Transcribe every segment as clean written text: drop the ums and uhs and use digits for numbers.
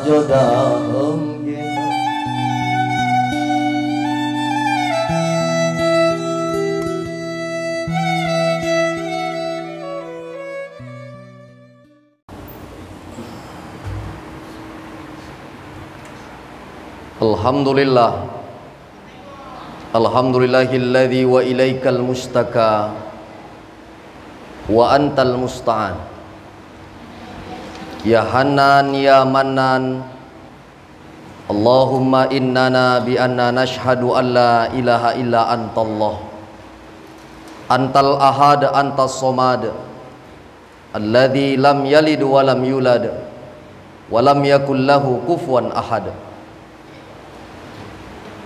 jodoh kita. Alhamdulillah, alhamdulillahilladzi wa ilaikal mustaka wa antal musta'an. Ya Hanan ya Manan, Allahumma innana bi anna nashhadu an la ilaha illa antallah, antal ahad antas somad, alladzi lam yalid wa lam yulad wa lam yakul lahu kufuwan ahad.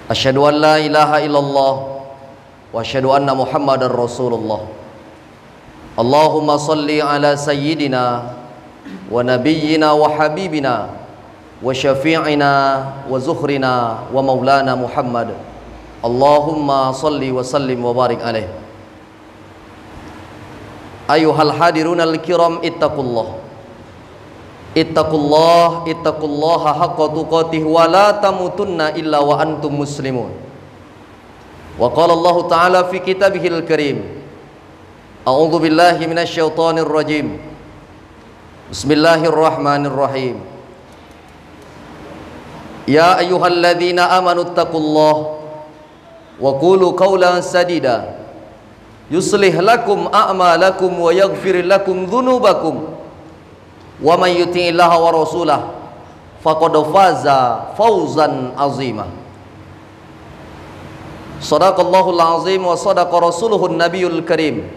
Asyhadu an la ilaha illallah wa asyhadu anna Muhammadar Rasulullah. Allahumma salli ala sayyidina wa nabiyyina wa habibina wa syafi'ina wa zuhrina wa maulana Muhammad. Allahumma salli wa sallim wa barik alaih. Ayuhal hadirunal kiram, ittaqullah. Ittaqullah, ittaqullaha haqqa tuqatih wa la tamutunna illa wa antum muslimun. Wa qala Allah Ta'ala fi kitabihil karim, a'udzu billahi minasyaitonir rajim. Bismillahirrahmanirrahim. Ya ayyuhalladzina amanu ittaqullaha wa qulu qawlan sadida yuslih lakum a'malakum wa yaghfir lakum dhunubakum. Wa may yuti'illaha wa rasulahu faqad faza fawzan azima. Shadaqallahul azim wa sadaqa rasuluhun nabiyul karim.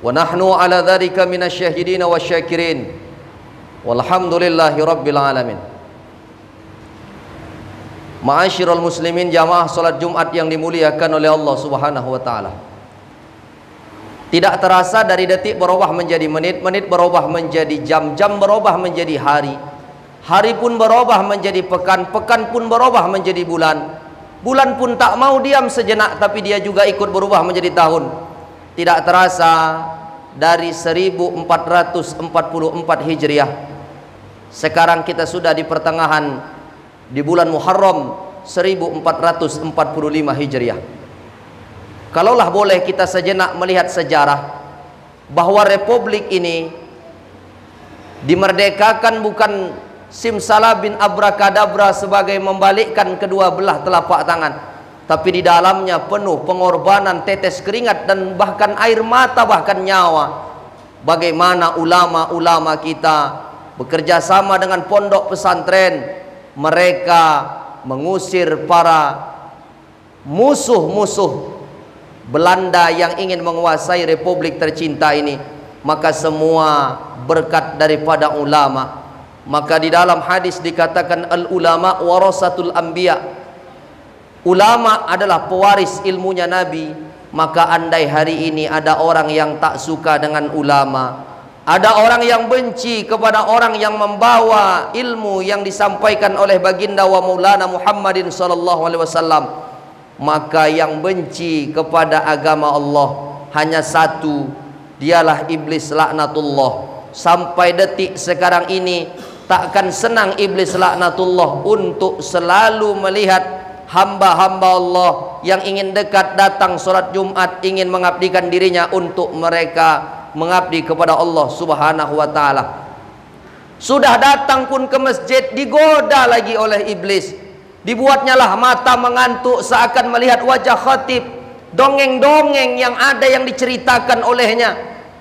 Wa nahnu ala dzalika minasyahidin wasyakirin. Walhamdulillahi rabbil alamin. Ma'asyiral muslimin, jamaah salat Jumat yang dimuliakan oleh Allah Subhanahu wa taala. Tidak terasa dari detik berubah menjadi menit, menit berubah menjadi jam, jam berubah menjadi hari, hari pun berubah menjadi pekan, pekan pun berubah menjadi bulan, bulan pun tak mau diam sejenak tapi dia juga ikut berubah menjadi tahun. Tidak terasa dari 1444 Hijriah, sekarang kita sudah di pertengahan di bulan Muharram 1445 Hijriah. Kalaulah boleh kita sejenak melihat sejarah bahwa republik ini dimerdekakan bukan simsalabin abrakadabra sebagai membalikkan kedua belah telapak tangan, tapi di dalamnya penuh pengorbanan, tetes keringat dan bahkan air mata, bahkan nyawa. Bagaimana ulama-ulama kita bekerja sama dengan pondok pesantren, mereka mengusir para musuh-musuh Belanda yang ingin menguasai republik tercinta ini. Maka semua berkat daripada ulama. Maka di dalam hadis dikatakan al ulama warasatul anbiya, ulama adalah pewaris ilmunya Nabi. Maka andai hari ini ada orang yang tak suka dengan ulama, ada orang yang benci kepada orang yang membawa ilmu yang disampaikan oleh baginda wa maulana Muhammadin sallallahu alaihi wasallam, maka yang benci kepada agama Allah hanya satu, dialah iblis laknatullah. Sampai detik sekarang ini takkan senang iblis laknatullah untuk selalu melihat hamba-hamba Allah yang ingin dekat datang sholat Jumat, ingin mengabdikan dirinya untuk mereka mengabdi kepada Allah Subhanahu wa ta'ala. Sudah datang pun ke masjid digoda lagi oleh iblis. Dibuatnya lah mata mengantuk seakan melihat wajah khatib, dongeng-dongeng yang ada yang diceritakan olehnya.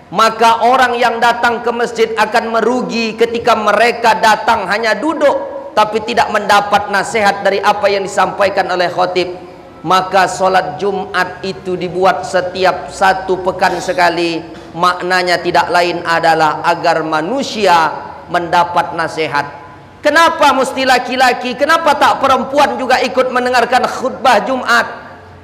Maka orang yang datang ke masjid akan merugi ketika mereka datang hanya duduk tapi tidak mendapat nasihat dari apa yang disampaikan oleh khatib. Maka sholat Jumat itu dibuat setiap satu pekan sekali. Maknanya tidak lain adalah agar manusia mendapat nasihat. Kenapa mesti laki-laki? Kenapa tak perempuan juga ikut mendengarkan khutbah Jumat?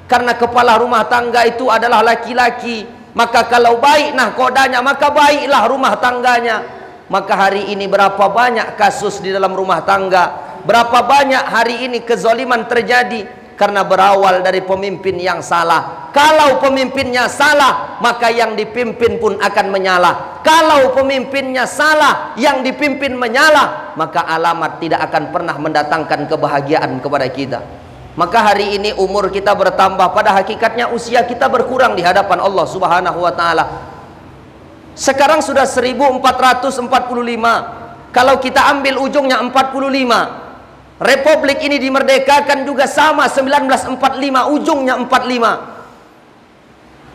Karena kepala rumah tangga itu adalah laki-laki. Maka kalau baik nahkodanya, maka baiklah rumah tangganya. Maka hari ini berapa banyak kasus di dalam rumah tangga, berapa banyak hari ini kezaliman terjadi. karena berawal dari pemimpin yang salah. Kalau pemimpinnya salah, maka yang dipimpin pun akan menyalah. Kalau pemimpinnya salah, yang dipimpin menyalah, maka alamat tidak akan pernah mendatangkan kebahagiaan kepada kita. Maka hari ini umur kita bertambah, pada hakikatnya usia kita berkurang di hadapan Allah Subhanahu wa taala. Sekarang sudah 1445. Kalau kita ambil ujungnya 45, Republik ini dimerdekakan juga sama 1945, ujungnya 45.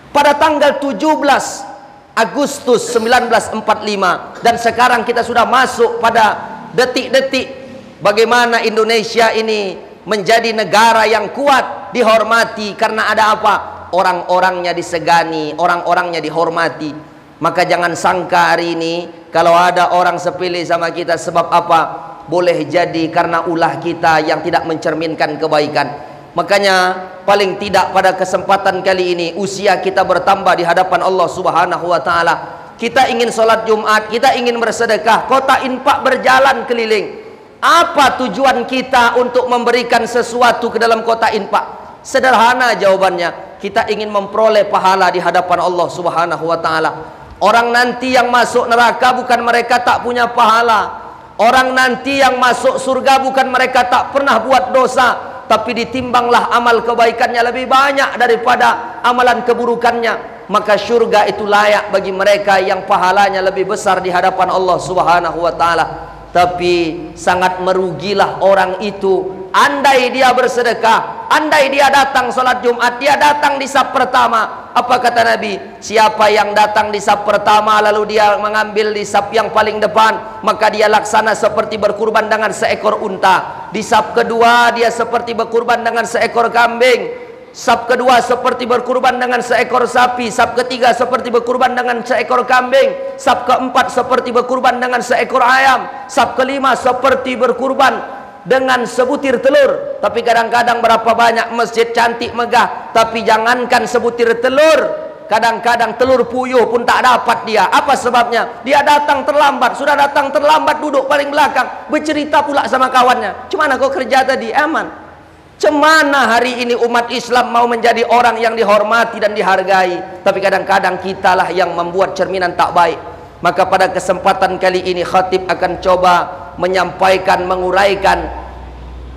Pada tanggal 17 Agustus 1945, dan sekarang kita sudah masuk pada detik-detik bagaimana Indonesia ini menjadi negara yang kuat, dihormati karena ada apa? Orang-orangnya disegani, orang-orangnya dihormati. Maka jangan sangka hari ini kalau ada orang sepele sama kita, sebab apa? Boleh jadi karena ulah kita yang tidak mencerminkan kebaikan. Makanya paling tidak pada kesempatan kali ini usia kita bertambah di hadapan Allah Subhanahu wa taala. Kita ingin sholat Jumat, kita ingin bersedekah, kota infak berjalan keliling. Apa tujuan kita untuk memberikan sesuatu ke dalam kota infak? Sederhana jawabannya, kita ingin memperoleh pahala di hadapan Allah Subhanahu wa taala. Orang nanti yang masuk neraka bukan mereka tak punya pahala. Orang nanti yang masuk surga bukan mereka tak pernah buat dosa, tapi ditimbanglah amal kebaikannya lebih banyak daripada amalan keburukannya. Maka surga itu layak bagi mereka yang pahalanya lebih besar di hadapan Allah Subhanahu wa taala. Tapi sangat merugilah orang itu andai dia bersedekah, andai dia datang sholat Jumat, dia datang di saf pertama. Apa kata Nabi? Siapa yang datang di saf pertama lalu dia mengambil di saf yang paling depan, maka dia laksana seperti berkurban dengan seekor unta. Di saf kedua dia seperti berkurban dengan seekor kambing. Saf kedua seperti berkurban dengan seekor sapi. Saf ketiga seperti berkurban dengan seekor kambing. Saf keempat seperti berkurban dengan seekor ayam. Saf kelima seperti berkurban dengan sebutir telur. Tapi kadang-kadang berapa banyak masjid cantik megah, tapi jangankan sebutir telur, kadang-kadang telur puyuh pun tak dapat dia. Apa sebabnya? Dia datang terlambat. Sudah datang terlambat, duduk paling belakang, bercerita pula sama kawannya, "Cemana kau kerja tadi? Aman?" Cemana hari ini umat Islam mau menjadi orang yang dihormati dan dihargai, tapi kadang-kadang kitalah yang membuat cerminan tak baik. Maka pada kesempatan kali ini khatib akan coba menyampaikan, menguraikan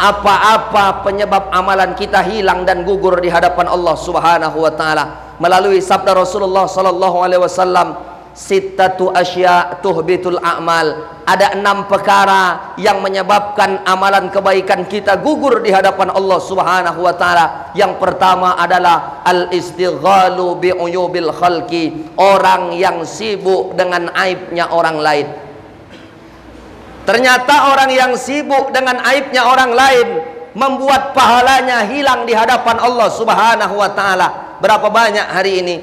apa-apa penyebab amalan kita hilang dan gugur di hadapan Allah Subhanahu wa taala melalui sabda Rasulullah sallallahu alaihi wasallam, sittatu asya tuhbitul a'mal. Ada 6 perkara yang menyebabkan amalan kebaikan kita gugur di hadapan Allah Subhanahu wa taala. Yang pertama adalah al-istighalu bi uyubil khalqi, orang yang sibuk dengan aibnya orang lain. Ternyata orang yang sibuk dengan aibnya orang lain membuat pahalanya hilang di hadapan Allah Subhanahu wa taala. Berapa banyak hari ini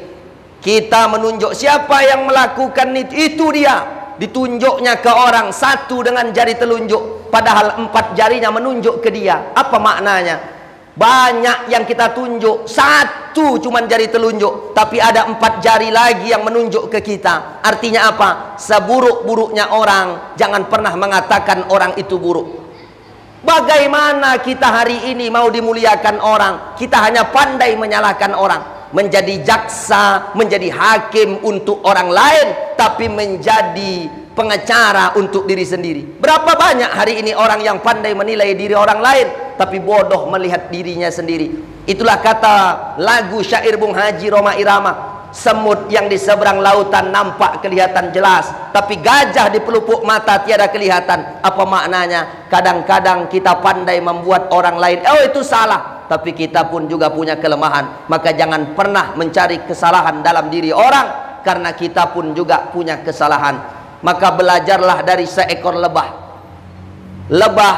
kita menunjuk siapa yang melakukan itu dia, ditunjuknya ke orang satu dengan jari telunjuk, padahal 4 jarinya menunjuk ke dia. Apa maknanya? Banyak yang kita tunjuk, satu cuman jari telunjuk, tapi ada 4 jari lagi yang menunjuk ke kita. Artinya apa? Seburuk-buruknya orang, jangan pernah mengatakan orang itu buruk. Bagaimana kita hari ini mau dimuliakan orang? Kita hanya pandai menyalahkan orang, menjadi jaksa, menjadi hakim untuk orang lain, tapi menjadi pengacara untuk diri sendiri. Berapa banyak hari ini orang yang pandai menilai diri orang lain, tapi bodoh melihat dirinya sendiri. Itulah kata lagu syair Bung Haji Roma Irama, semut yang di seberang lautan nampak kelihatan jelas, tapi gajah di pelupuk mata tiada kelihatan. Apa maknanya? Kadang-kadang kita pandai membuat orang lain, oh itu salah, tapi kita pun juga punya kelemahan. Maka jangan pernah mencari kesalahan dalam diri orang, karena kita pun juga punya kesalahan. Maka belajarlah dari seekor lebah. Lebah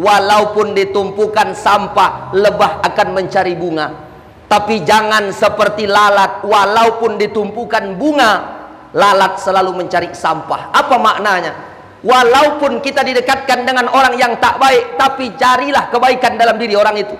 walaupun ditumpukan sampah, lebah akan mencari bunga. Tapi jangan seperti lalat, walaupun ditumpukan bunga, lalat selalu mencari sampah. Apa maknanya? Walaupun kita didekatkan dengan orang yang tak baik, tapi carilah kebaikan dalam diri orang itu.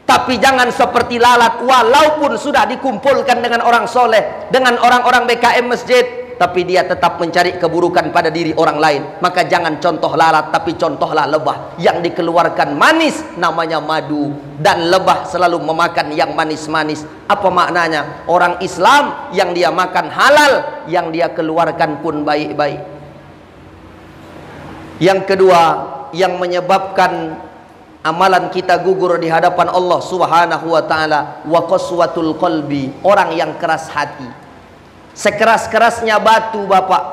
Tapi jangan seperti lalat, walaupun sudah dikumpulkan dengan orang soleh, dengan orang-orang BKM masjid, tapi dia tetap mencari keburukan pada diri orang lain. Maka jangan contoh lalat, tapi contohlah lebah yang dikeluarkan manis, namanya madu, dan lebah selalu memakan yang manis-manis. Apa maknanya? Orang Islam yang dia makan halal, yang dia keluarkan pun baik-baik. Yang kedua, yang menyebabkan amalan kita gugur di hadapan Allah Subhanahu wa taala, wa qaswatul qalbi, orang yang keras hati. Sekeras-kerasnya batu, Bapak,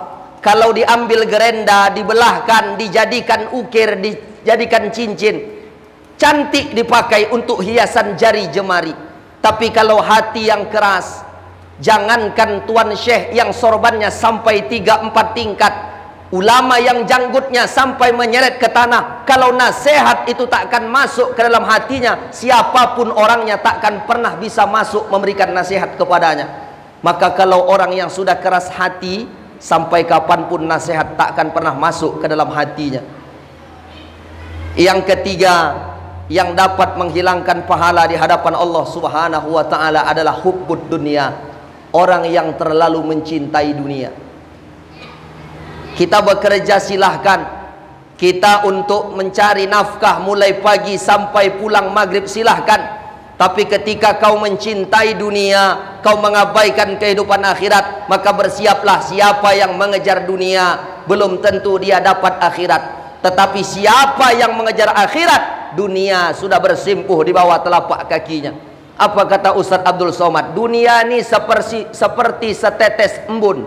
kalau diambil gerenda, dibelahkan, dijadikan ukir, dijadikan cincin, cantik dipakai untuk hiasan jari jemari. Tapi kalau hati yang keras, jangankan tuan syekh yang sorbannya sampai 3-4 tingkat, ulama yang janggutnya sampai menyeret ke tanah, kalau nasihat itu takkan masuk ke dalam hatinya, siapapun orangnya takkan pernah bisa masuk memberikan nasihat kepadanya. Maka kalau orang yang sudah keras hati, sampai kapanpun nasihat takkan pernah masuk ke dalam hatinya. Yang ketiga, yang dapat menghilangkan pahala di hadapan Allah Subhanahu wa taala adalah hubbud dunia, orang yang terlalu mencintai dunia. Kita bekerja silahkan, kita untuk mencari nafkah mulai pagi sampai pulang maghrib silahkan. Tapi ketika kau mencintai dunia, kau mengabaikan kehidupan akhirat, maka bersiaplah, siapa yang mengejar dunia belum tentu dia dapat akhirat. Tetapi siapa yang mengejar akhirat, dunia sudah bersimpuh di bawah telapak kakinya. Apa kata Ustaz Abdul Somad? Dunia ini seperti setetes embun.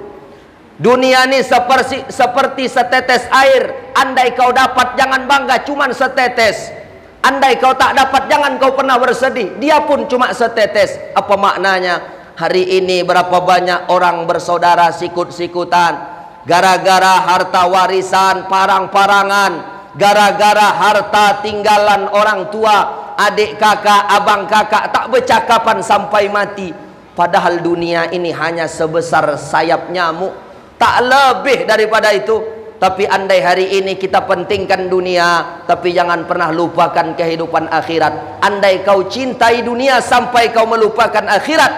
Dunia ini seperti setetes air. Andai kau dapat, jangan bangga cuman setetes. Andai kau tak dapat, jangan kau pernah bersedih, dia pun cuma setetes. Apa maknanya? Hari ini berapa banyak orang bersaudara sikut-sikutan gara-gara harta warisan, parang-parangan, gara-gara harta tinggalan orang tua, adik kakak, abang kakak, tak bercakapan sampai mati. Padahal dunia ini hanya sebesar sayap nyamuk, tak lebih daripada itu. Tapi andai hari ini kita pentingkan dunia, tapi jangan pernah lupakan kehidupan akhirat. Andai kau cintai dunia sampai kau melupakan akhirat,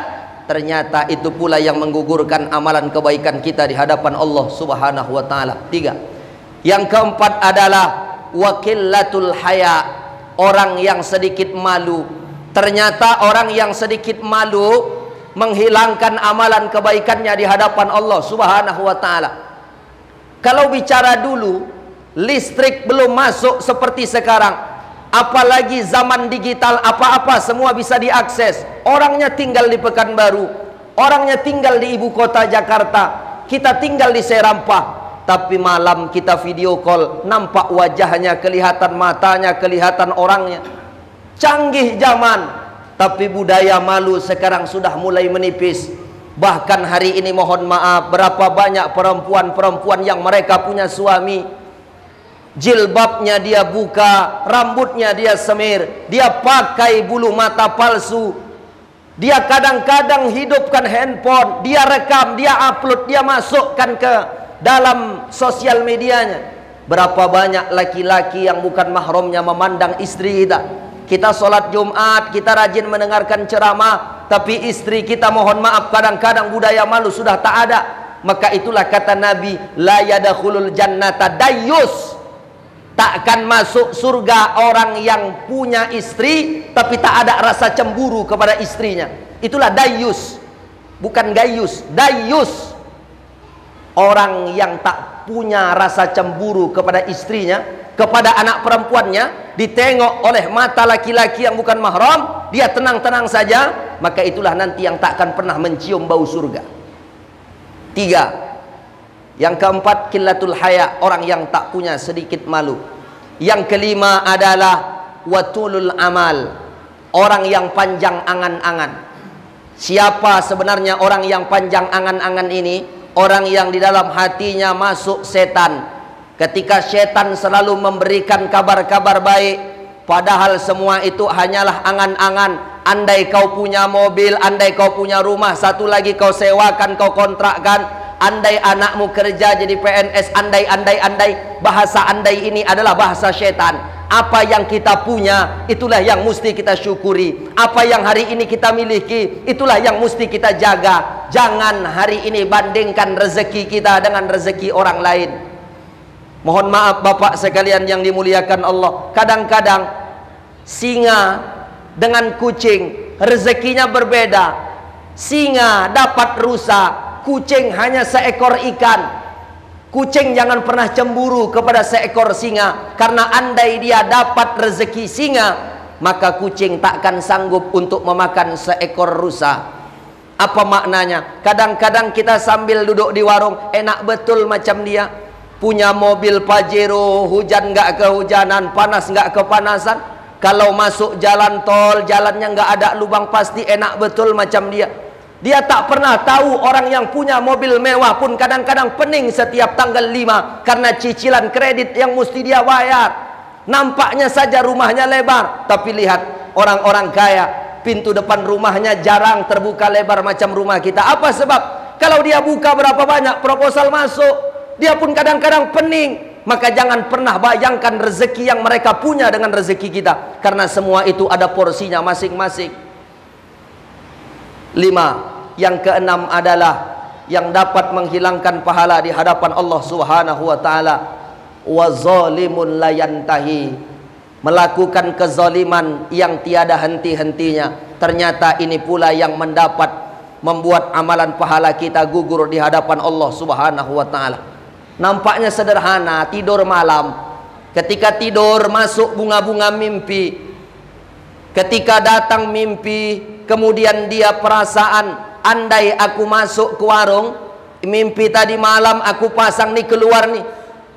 ternyata itu pula yang menggugurkan amalan kebaikan kita di hadapan Allah Subhanahu wa taala. 3. Yang keempat adalah waqillatul haya, orang yang sedikit malu. Ternyata orang yang sedikit malu menghilangkan amalan kebaikannya di hadapan Allah Subhanahu wa taala. Kalau bicara dulu, listrik belum masuk seperti sekarang, apalagi zaman digital, apa-apa semua bisa diakses. Orangnya tinggal di Pekanbaru, orangnya tinggal di ibu kota Jakarta, kita tinggal di Serampah, tapi malam kita video call, nampak wajahnya, kelihatan matanya, kelihatan orangnya. Canggih zaman, tapi budaya malu sekarang sudah mulai menipis. Bahkan hari ini mohon maaf, berapa banyak perempuan-perempuan yang mereka punya suami, jilbabnya dia buka, rambutnya dia semir, dia pakai bulu mata palsu, dia kadang-kadang hidupkan handphone, dia rekam, dia upload, dia masukkan ke dalam sosial medianya. Berapa banyak laki-laki yang bukan mahramnya memandang istri kita. Kita sholat Jumat, kita rajin mendengarkan ceramah, tapi istri kita mohon maaf kadang-kadang budaya malu sudah tak ada. Maka itulah kata Nabi, la yadkhulul jannata dayyus, takkan masuk surga orang yang punya istri tapi tak ada rasa cemburu kepada istrinya. Itulah dayyus, bukan gayus. Dayyus, orang yang tak punya rasa cemburu kepada istrinya, kepada anak perempuannya, ditengok oleh mata laki-laki yang bukan mahram, dia tenang-tenang saja, maka itulah nanti yang takkan pernah mencium bau surga. 3. Yang keempat, qillatul haya, orang yang tak punya sedikit malu. Yang kelima adalah watulul amal, orang yang panjang angan-angan. Siapa sebenarnya orang yang panjang angan-angan ini? Orang yang di dalam hatinya masuk setan. Ketika setan selalu memberikan kabar-kabar baik, padahal semua itu hanyalah angan-angan. Andai kau punya mobil, andai kau punya rumah, satu lagi kau sewakan, kau kontrakkan, andai anakmu kerja jadi PNS, andai. Bahasa andai ini adalah bahasa setan. Apa yang kita punya, itulah yang mesti kita syukuri. Apa yang hari ini kita miliki, itulah yang mesti kita jaga. Jangan hari ini bandingkan rezeki kita dengan rezeki orang lain. Mohon maaf Bapak sekalian yang dimuliakan Allah, kadang-kadang singa dengan kucing rezekinya berbeda. Singa dapat rusa, kucing hanya seekor ikan. Kucing jangan pernah cemburu kepada seekor singa, karena andai dia dapat rezeki singa, maka kucing takkan sanggup untuk memakan seekor rusa. Apa maknanya? Kadang-kadang kita sambil duduk di warung, enak betul macam dia, punya mobil Pajero, hujan nggak kehujanan, panas nggak kepanasan. Kalau masuk jalan tol, jalannya nggak ada lubang, pasti enak betul macam dia. Dia tak pernah tahu orang yang punya mobil mewah pun kadang-kadang pening setiap tanggal 5 karena cicilan kredit yang mesti dia bayar. Nampaknya saja rumahnya lebar, tapi lihat orang-orang kaya, pintu depan rumahnya jarang terbuka lebar macam rumah kita. Apa sebab? Kalau dia buka berapa banyak proposal masuk, dia pun kadang-kadang pening. Maka jangan pernah bayangkan rezeki yang mereka punya dengan rezeki kita, karena semua itu ada porsinya masing-masing. 5. Yang keenam adalah yang dapat menghilangkan pahala di hadapan Allah Subhanahu wa taala, wa zalimun la yantahi, melakukan kezaliman yang tiada henti-hentinya. Ternyata ini pula yang membuat amalan pahala kita gugur di hadapan Allah Subhanahu wa taala. Nampaknya sederhana, tidur malam. Ketika tidur masuk bunga-bunga mimpi. Ketika datang mimpi, kemudian dia perasaan, andai aku masuk ke warung, mimpi tadi malam aku pasang nih keluar nih.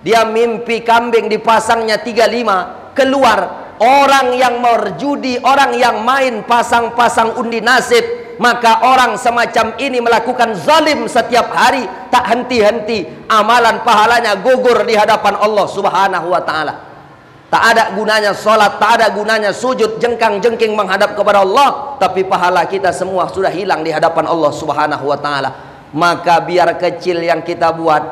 Dia mimpi kambing dipasangnya 35, keluar. Orang yang merjudi, orang yang main pasang-pasang undi nasib, maka orang semacam ini melakukan zalim setiap hari, tak henti-henti. Amalan pahalanya gugur di hadapan Allah Subhanahu wa taala. Tak ada gunanya sholat, tak ada gunanya sujud, jengkang-jengking menghadap kepada Allah, tapi pahala kita semua sudah hilang di hadapan Allah Subhanahu wa taala. Maka biar kecil yang kita buat,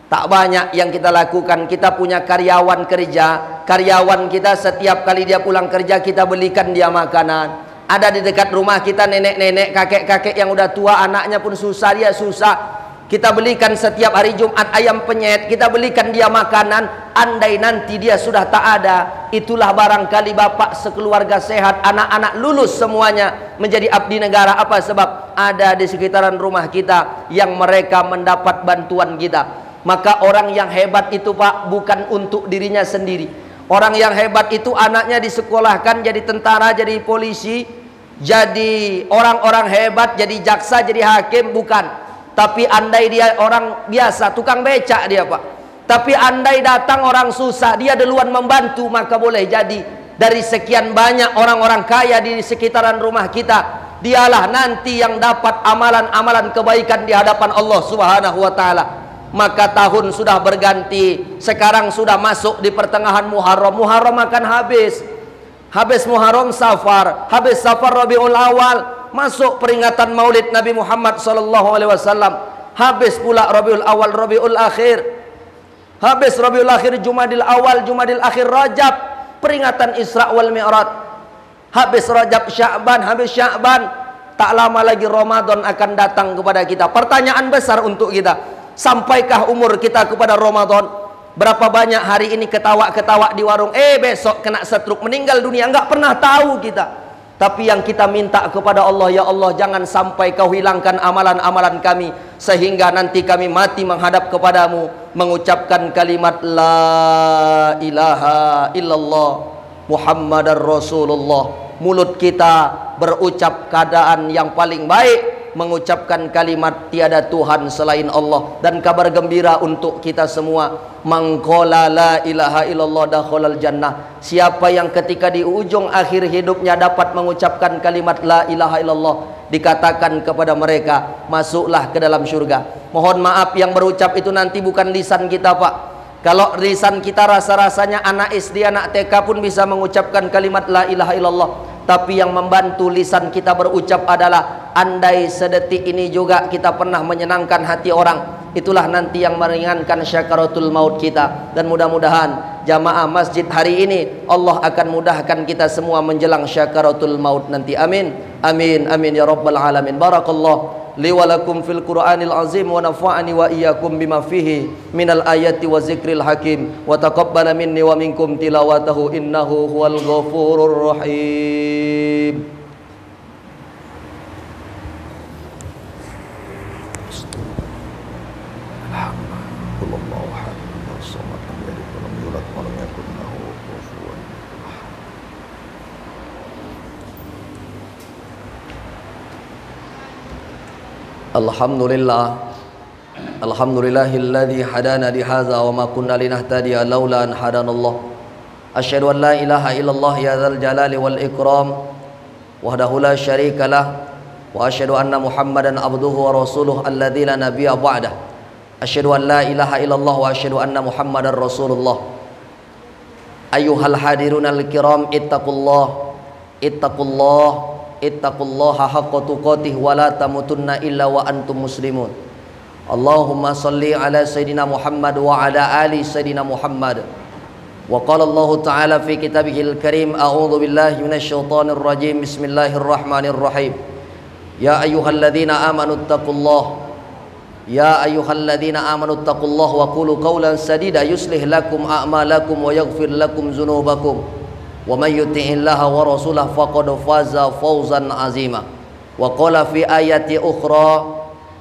tak banyak yang kita lakukan. Kita punya karyawan kerja, karyawan kita setiap kali dia pulang kerja kita belikan dia makanan. Ada di dekat rumah kita nenek-nenek, kakek-kakek yang udah tua, anaknya pun susah, dia susah. Kita belikan setiap hari Jumat ayam penyet, kita belikan dia makanan. Andai nanti dia sudah tak ada, itulah barangkali bapak sekeluarga sehat, anak-anak lulus semuanya menjadi abdi negara. Apa sebab? Ada di sekitaran rumah kita yang mereka mendapat bantuan kita. Maka orang yang hebat itu Pak, bukan untuk dirinya sendiri. Orang yang hebat itu anaknya disekolahkan jadi tentara, jadi polisi, jadi orang-orang hebat, jadi jaksa, jadi hakim, bukan. Tapi andai dia orang biasa, tukang becak dia Pak, tapi andai datang orang susah, dia duluan membantu, maka boleh jadi dari sekian banyak orang-orang kaya di sekitaran rumah kita, dialah nanti yang dapat amalan-amalan kebaikan di hadapan Allah Subhanahu wa taala. Maka tahun sudah berganti, sekarang sudah masuk di pertengahan Muharram. Muharram akan habis. Habis Muharram Safar, habis Safar Rabiul Awal, masuk peringatan Maulid Nabi Muhammad SAW. Habis pula Rabiul Awal, Rabiul Akhir. Habis Rabiul Akhir, Jumadil Awal, Jumadil Akhir, Rajab, peringatan Isra wal Mi'raj. Habis Rajab, Sya'ban, habis Sya'ban, tak lama lagi Ramadan akan datang kepada kita. Pertanyaan besar untuk kita, sampaikah umur kita kepada Ramadan? Berapa banyak hari ini ketawa-ketawa di warung, besok kena stroke, meninggal dunia, nggak pernah tahu kita. Tapi yang kita minta kepada Allah, ya Allah, jangan sampai kau hilangkan amalan-amalan kami, sehingga nanti kami mati menghadap kepadamu mengucapkan kalimat La ilaha illallah Muhammadar Rasulullah. Mulut kita berucap keadaan yang paling baik, mengucapkan kalimat tiada Tuhan selain Allah. Dan kabar gembira untuk kita semua, mangqala la ilaha illallah dakhalal jannah. Siapa yang ketika di ujung akhir hidupnya dapat mengucapkan kalimat la ilaha illallah, dikatakan kepada mereka, masuklah ke dalam surga. Mohon maaf, yang berucap itu nanti bukan lisan kita Pak. Kalau lisan kita rasa-rasanya anak SD, anak TK pun bisa mengucapkan kalimat la ilaha illallah. Tapi yang membantu lisan kita berucap adalah, andai sedetik ini juga kita pernah menyenangkan hati orang, itulah nanti yang meringankan syakaratul maut kita. Dan mudah-mudahan jamaah masjid hari ini, Allah akan mudahkan kita semua menjelang syakaratul maut nanti. Amin. Amin. Amin ya rabbal alamin. Barakallah li wa lakum fil Qur'anil azim wa nafa'ani wa iyyakum bima fihi minal ayati wa zikril hakim wa taqabbala minni wa minkum tilawatahu innahu huwal ghafurur rahim. Alhamdulillah, alhamdulillahilladzi hadana li hadza wa ma kunna linahtadiya laula an hadanallah. Asyhadu an la ilaha illallah ya dzal jalali wal ikram wahdahu la syarika lah wa asyhadu anna Muhammadan abduhu wa rasuluhu alladzi la nabiyya ba'dah. Asyhadu an la ilaha illallah wa asyhadu anna Muhammadar rasulullah. Ayyuhal hadirunal kiram ittaqullah ittaqullah ittaqullaha haqqa tuqatih wa la tamutunna illa wa antum muslimun. Allahumma salli ala sayyidina Muhammad wa ala ali sayyidina Muhammad. Wa qala Allah ta'ala fi kitabihil karim, a'udzu billahi minasy syaithanir rajim. Bismillahirrahmanirrahim. Ya ayyuhalladzina amanu taqullaha ya ayyuhalladzina amanu taqullaha wa qulu qawlan sadida yuslih lakum a'malakum wa yaghfir lakum dzunubakum. Wa may yuti'illaha wa rasulahu faqad faza fawzan azima. Wa qala fi ayati ukhra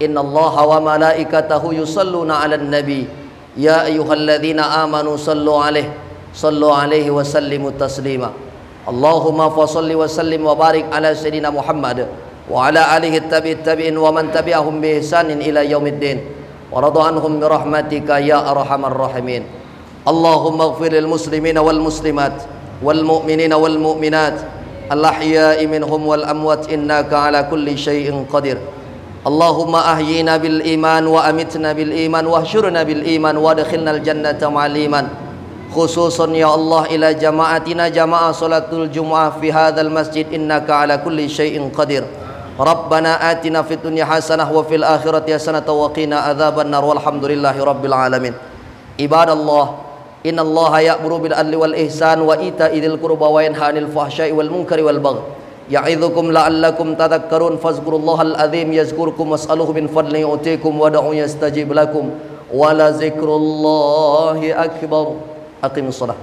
innallaha wa malaikatahu yusalluna 'alan nabi ya ayyuhalladzina amanu sallu 'alaihi wa sallimu taslima. Allahumma fashalli wa sallim wa barik ala sayyidina Muhammad wa ala alihi tabi'in wa man tabi'ahum bi ihsanin ila yaumiddin wa radu anhum bi rahmatika ya arhamar rahimin. Allahumma ighfir lil muslimina wal muslimat wal mu'minina wal mu'minat al-ahya'i minhum wal amwat innaka ala kulli syai'in qadir. Allahumma ahyina bil iman wa amitna bil iman wa hsyurna bil iman wa adkhilnal jannata ma'al iman. Khususan ya Allah ila jama'atina jama'ah salatul jumu'ah fi hadzal masjid innaka ala kulli syai'in qadir. Rabbana atina fid dunya hasanah wa fil akhirati hasanah wa qina adzabannar walhamdulillahi rabbil alamin. Ibadallah, innallaha ya'muru bil adli wal ihsan wa ita'i dzil qurba wa yanha 'anil fahsya'i wal munkari wal baghi ya'idzukum la'allakum tadhakkarun. Fazkurullahal azim yazkurkum was'aluhu min fadlihi yu'tikum wad'u yastajib lakum wa la dzikrullahi akbar. Aqimus shalah.